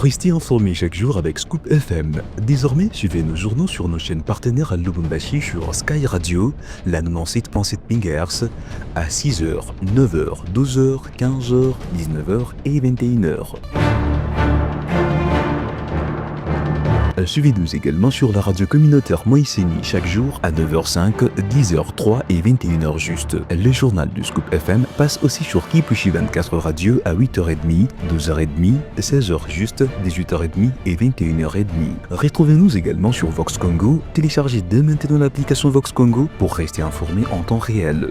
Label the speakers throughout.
Speaker 1: Restez informés chaque jour avec Scoop FM. Désormais, suivez nos journaux sur nos chaînes partenaires à Lubumbashi sur Sky Radio, la 97.7 MHz, à 6h, 9h, 12h, 15h, 19h et 21h. Suivez-nous également sur la radio communautaire Moïseni chaque jour à 9h05, 10h03 et 21h juste. Le journal du Scoop FM passe aussi sur Kipushi 24 Radio à 8h30, 12h30, 16h juste, 18h30 et 21h30. Retrouvez-nous également sur Vox Congo. Téléchargez dès maintenant l'application Vox Congo pour rester informé en temps réel.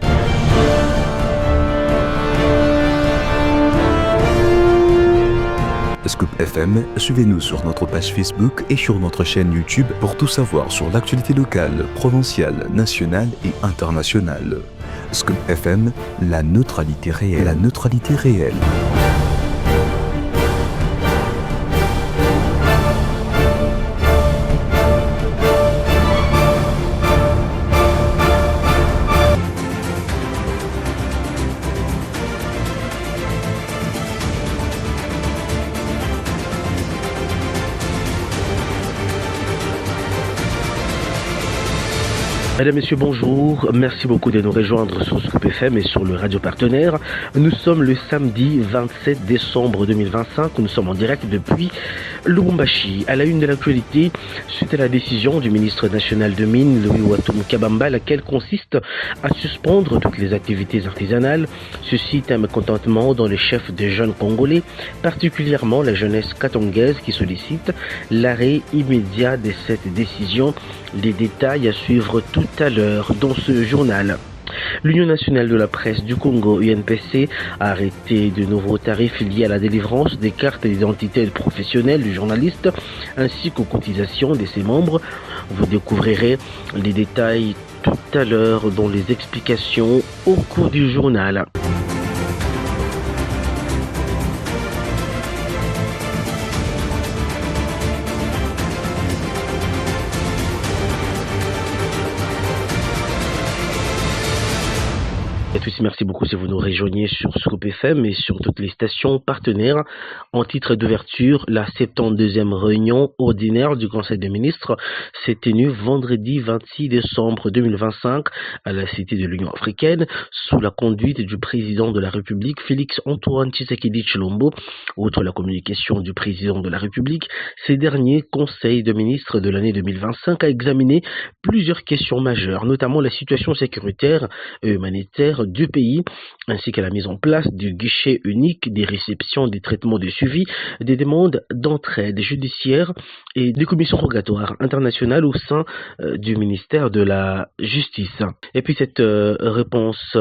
Speaker 1: Scoop FM, suivez-nous sur notre page Facebook et sur notre chaîne YouTube pour tout savoir sur l'actualité locale, provinciale, nationale et internationale. Scoop FM, la neutralité réelle. La neutralité réelle.
Speaker 2: Mesdames, Messieurs, bonjour. Merci beaucoup de nous rejoindre sur Scoop FM et sur le radio partenaire. Nous sommes le samedi 27 décembre 2025. Nous sommes en direct depuis Lubumbashi. À la une de l'actualité, suite à la décision du ministre national de Mines, Louis Ouattoum Kabamba, laquelle consiste à suspendre toutes les activités artisanales, suscite un mécontentement dans les chefs des jeunes Congolais, particulièrement la jeunesse katongaise qui sollicite l'arrêt immédiat de cette décision. Les détails à suivre tout à l'heure dans ce journal. L'Union nationale de la presse du Congo, UNPC, a arrêté de nouveaux tarifs liés à la délivrance des cartes d'identité professionnelle du journaliste ainsi qu'aux cotisations de ses membres. Vous découvrirez les détails tout à l'heure dans les explications au cours du journal. Et tous, merci beaucoup si vous nous rejoignez sur Scoop FM et sur toutes les stations partenaires. En titre d'ouverture, la 72e réunion ordinaire du Conseil des ministres s'est tenue vendredi 26 décembre 2025 à la Cité de l'Union africaine sous la conduite du président de la République Félix Antoine Tshisekedi Tshilombo. Outre la communication du président de la République, ces derniers Conseil de ministres de l'année 2025 a examiné plusieurs questions majeures, notamment la situation sécuritaire et humanitaire du pays, ainsi qu'à la mise en place du guichet unique des réceptions, des traitements de suivi, des demandes d'entraide judiciaire et des commissions rogatoires internationales au sein du ministère de la Justice. Et puis cette réponse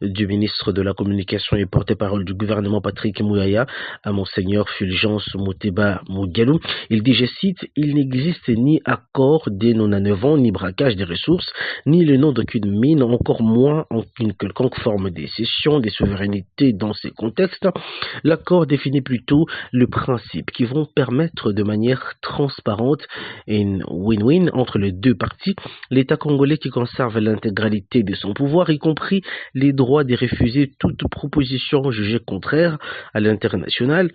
Speaker 2: du ministre de la Communication et porte-parole du gouvernement Patrick Muyaya à Monseigneur Fulgence Moteba Mugalou, il dit, je cite, « Il n'existe ni accord des non-anneuvants, ni braquage des ressources, ni le nom d'aucune mine, encore moins une quelconque forme des cessions, des souverainetés dans ces contextes. L'accord définit plutôt le principe qui vont permettre de manière transparente et une win-win entre les deux parties, l'État congolais qui conserve l'intégralité de son pouvoir, y compris les droits de refuser toute proposition jugée contraire à l'intérêt national,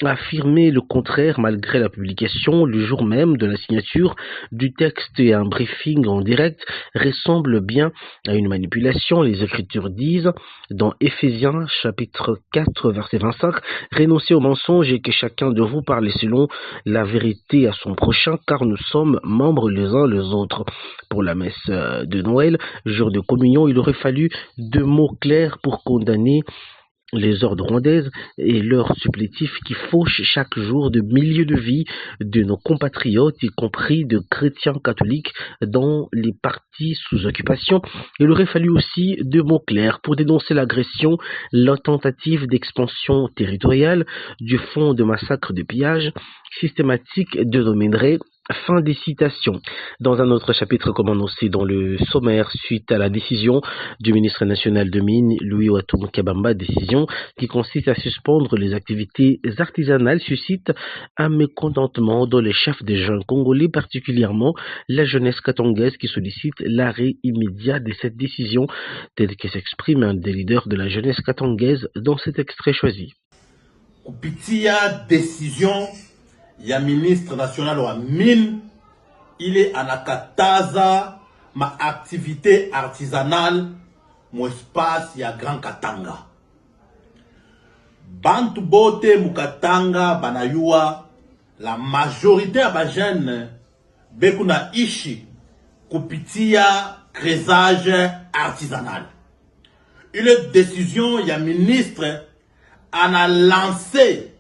Speaker 2: a affirmé le contraire malgré la publication le jour même de la signature du texte et un briefing en direct ressemble bien à une manipulation. Les Écritures disent dans Éphésiens chapitre 4 verset 25, renoncez au mensonge et que chacun de vous parle selon la vérité à son prochain, car nous sommes membres les uns les autres. Pour la messe de Noël, jour de communion, il aurait fallu 2 mots clairs pour condamner les ordres rwandaises et leurs supplétifs qui fauchent chaque jour de milliers de vies de nos compatriotes, y compris de chrétiens catholiques dans les partis sous occupation. Il aurait fallu aussi 2 mots clairs pour dénoncer l'agression, la tentative d'expansion territoriale, du fond de massacre de pillage systématique de nos minerais. Fin des citations. Dans un autre chapitre, comme annoncé dans le sommaire, suite à la décision du ministre national de Mines, Louis Ouattoum Kabamba, décision qui consiste à suspendre les activités artisanales, suscite un mécontentement dans les chefs des jeunes congolais, particulièrement la jeunesse katongaise qui sollicite l'arrêt immédiat de cette décision, tel que s'exprime un des leaders de la jeunesse katongaise dans cet extrait choisi.
Speaker 3: Kupitia décision ya ministre national wa mine ile anakataza ma activité artisanale mu espace ya Grand Katanga. Bantu bote mukatanga banayua la majorité ya bajene beku na ishi kupitia creusage artisanal. Une décision ya ministre ana lancé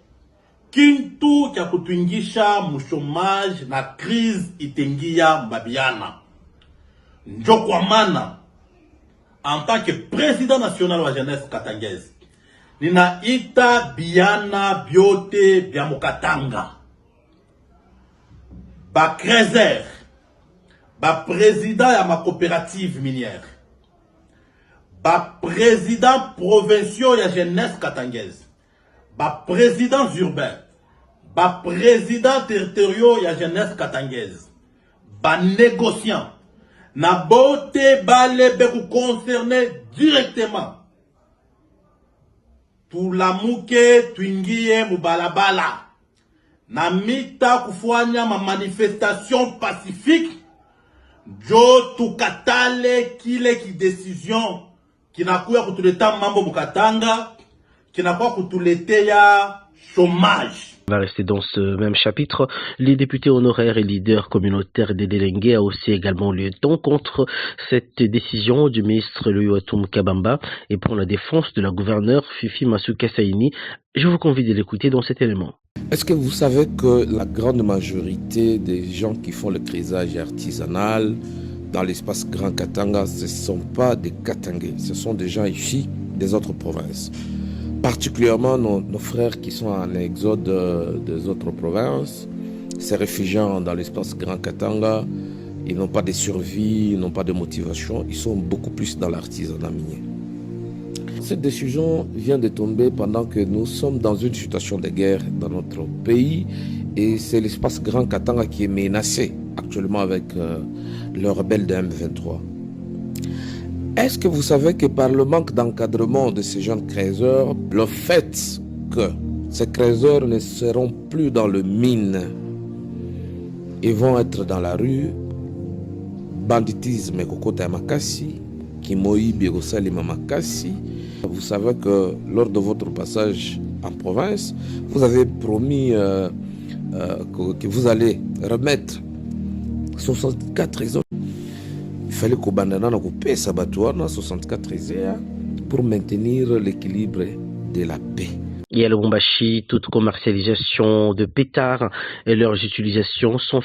Speaker 3: kintu kya kutuingisha mushomage na crise itengia mbabiana. Njo kwa mana en tant que président national wa jeunesse katangese ninaita biana biote bya mukatanga ba creuseur ba président ya ma coopérative minière ba président provinciaux ya jeunesse katangese ba président urbain ba président territoriaux ya jeunesse katangese ba négociant na bote bale beku concerné directement tulamuke tuingie mubalabala na mita kufanya ma manifestation pacifique jo tukatale kile ki décision kinakuya kutuleta mambo mukatanga kinakuwa kutuletea chômage.
Speaker 2: On va rester dans ce même chapitre. Les députés honoraires et leaders communautaires des délégués a aussi également lieu ton contre cette décision du ministre Louis-Ouatoum Kabamba et pour la défense de la gouverneure Fifi Masuka Saini. Je vous convie de l'écouter dans cet élément.
Speaker 4: Est-ce que vous savez que la grande majorité des gens qui font le creusage artisanal dans l'espace Grand Katanga, ce ne sont pas des Katangais, ce sont des gens issus des autres provinces. Particulièrement nos frères qui sont en exode des autres provinces, ces réfugiés dans l'espace Grand Katanga, ils n'ont pas de survie, ils n'ont pas de motivation, ils sont beaucoup plus dans l'artisanat minier. Cette décision vient de tomber pendant que nous sommes dans une situation de guerre dans notre pays et c'est l'espace Grand Katanga qui est menacé actuellement avec le rebelle de M23. Est-ce que vous savez que par le manque d'encadrement de ces jeunes creuseurs, le fait que ces creuseurs ne seront plus dans le mine, ils vont être dans la rue, banditisme kokota makasi, kimoibi kosalima makasi. Vous savez que lors de votre passage en province, vous avez promis que vous allez remettre 64 trésors. Il fallait qu'on ait 64 trésors pour maintenir l'équilibre de la paix.
Speaker 2: Et à Lubumbashi, toute commercialisation de pétards et leurs utilisations sont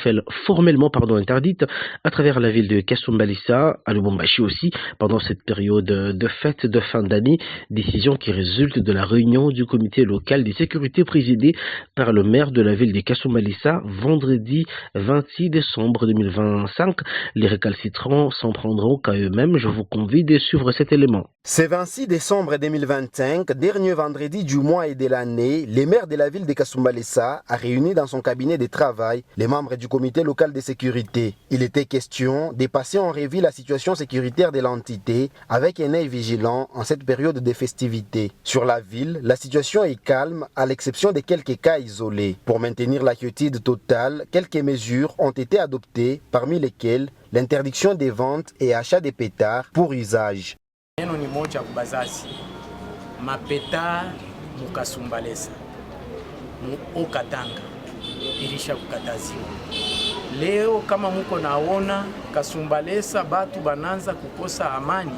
Speaker 2: formellement interdites à travers la ville de Kasumbalesa, à Lubumbashi aussi, pendant cette période de fête de fin d'année, décision qui résulte de la réunion du comité local des sécurités présidée par le maire de la ville de Kasumbalesa vendredi 26 décembre 2025. Les récalcitrants s'en prendront qu'à eux-mêmes. Je vous convie de suivre cet élément.
Speaker 5: C'est 26 décembre 2025, dernier vendredi du mois et de l'année, le maire de la ville de Kasumbalesa a réuni dans son cabinet de travail les membres du comité local de sécurité. Il était question de passer en revue la situation sécuritaire de l'entité avec un œil vigilant en cette période de festivités. Sur la ville, la situation est calme à l'exception de quelques cas isolés. Pour maintenir la quiétude totale, quelques mesures ont été adoptées, parmi lesquelles l'interdiction des ventes et achats de pétards pour usage.
Speaker 6: Neno ni moja kubazazi mapeta mukasumbalesa mu Okatanga ilisha kukataziwa. Leo kama muko naona Kasumbalesa batu bananza kukosa amani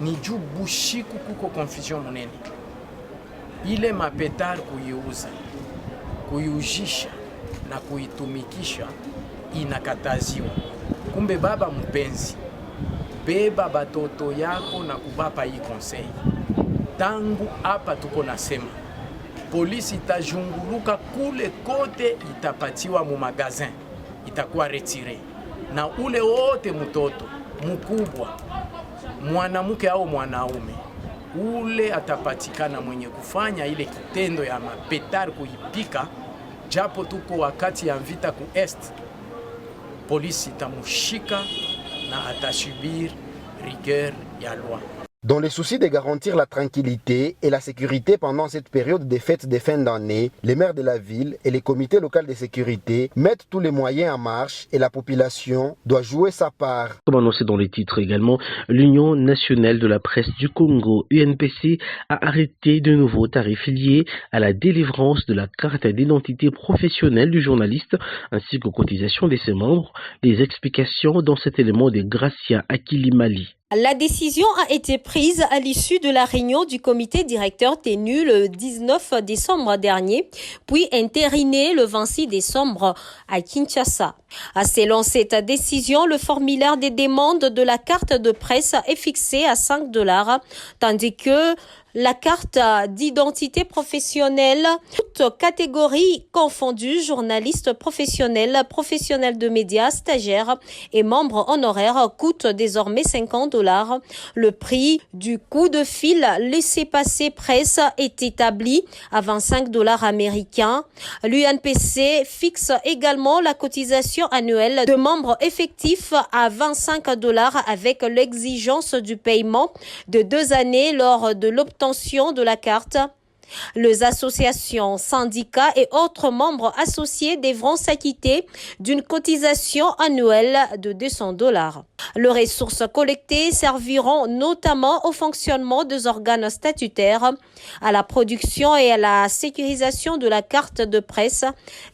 Speaker 6: ni juu bushiku kuko confusion munene. Ile mapetar kuyuza, kuyujisha na kuitumikisha inakataziwa. Kumbe baba mpenzi, beba batoto yako na kubapa hii conseil. Tangu hapa tuko nasema, polisi itajunguluka kule kote, itapatiwa mu magazin, itakuwa retire. Na ule wote mtoto, mkubwa, mwanamke au mwanaume, ule atapatikana mwenye kufanya ile kitendo ya mapetar kuipika, japo tuko wakati ya vita ku est, polisi itamushika na atashibir rigueur ya loi.
Speaker 5: Dans le souci de garantir la tranquillité et la sécurité pendant cette période des fêtes de fin d'année, les maires de la ville et les comités locaux de sécurité mettent tous les moyens en marche et la population doit jouer sa part.
Speaker 2: Comme annoncé dans les titres également, l'Union nationale de la presse du Congo, UNPC, a arrêté de nouveaux tarifs liés à la délivrance de la carte d'identité professionnelle du journaliste ainsi qu'aux cotisations de ses membres. Les explications dans cet élément de Gracia Akilimali.
Speaker 7: La décision a été prise à l'issue de la réunion du comité directeur tenue le 19 décembre dernier, puis entérinée le 26 décembre à Kinshasa. Selon cette décision, le formulaire des demandes de la carte de presse est fixé à $5, tandis que la carte d'identité professionnelle, toute catégorie confondue, journalistes professionnels, professionnels de médias, stagiaires et membres honoraires, coûte désormais $50. Le prix du coup de fil laissez-passer presse est établi à $25 américains. L'UNPC fixe également la cotisation annuelle de membres effectifs à $25 avec l'exigence du paiement de 2 années lors de l'obtention de la carte. Les associations, syndicats et autres membres associés devront s'acquitter d'une cotisation annuelle de $200. Les ressources collectées serviront notamment au fonctionnement des organes statutaires, à la production et à la sécurisation de la carte de presse,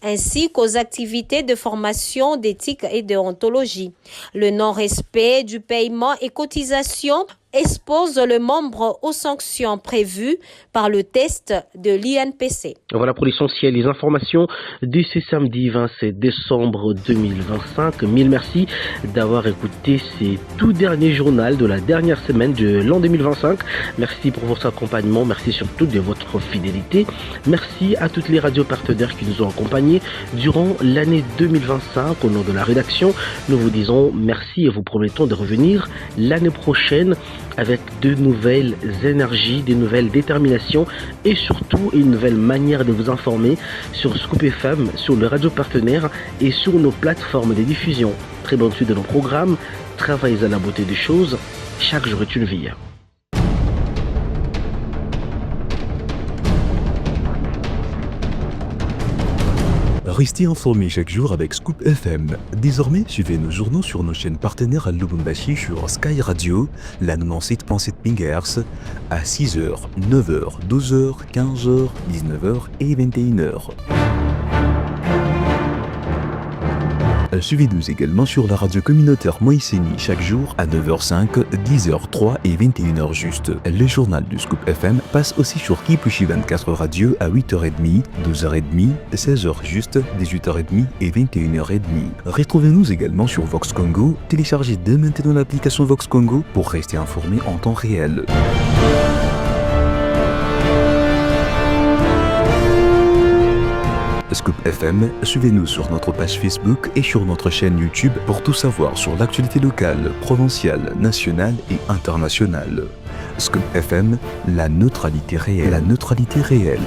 Speaker 7: ainsi qu'aux activités de formation d'éthique et de déontologie. Le non-respect du paiement et cotisation expose le membre aux sanctions prévues par le test de l'INPC.
Speaker 2: Voilà pour l'essentiel, les informations de ce samedi 27 décembre 2025. Mille merci d'avoir écouté ces tout derniers journaux de la dernière semaine de l'an 2025. Merci pour votre accompagnement, merci surtout de votre fidélité. Merci à toutes les radios partenaires qui nous ont accompagnés durant l'année 2025. Au nom de la rédaction, nous vous disons merci et vous promettons de revenir l'année prochaine avec de nouvelles énergies, de nouvelles déterminations et surtout une nouvelle manière de vous informer sur Scoop FM, sur le radio partenaire et sur nos plateformes de diffusion. Très bonne suite de nos programmes, travaillez à la beauté des choses, chaque jour est une vie.
Speaker 1: Restez informés chaque jour avec Scoop FM. Désormais, suivez nos journaux sur nos chaînes partenaires à Lubumbashi sur Sky Radio, la 97.7 MHz, à 6h, 9h, 12h, 15h, 19h et 21h. Suivez-nous également sur la radio communautaire Moïseni chaque jour à 9h05, 10h03 et 21h juste. Le journal du Scoop FM passe aussi sur Kipushi 24 Radio à 8h30, 12h30, 16h juste, 18h30 et 21h30. Retrouvez-nous également sur Vox Congo. Téléchargez dès maintenant l'application Vox Congo pour rester informé en temps réel. Scoop FM, suivez-nous sur notre page Facebook et sur notre chaîne YouTube pour tout savoir sur l'actualité locale, provinciale, nationale et internationale. Scoop FM, la neutralité réelle. La neutralité réelle.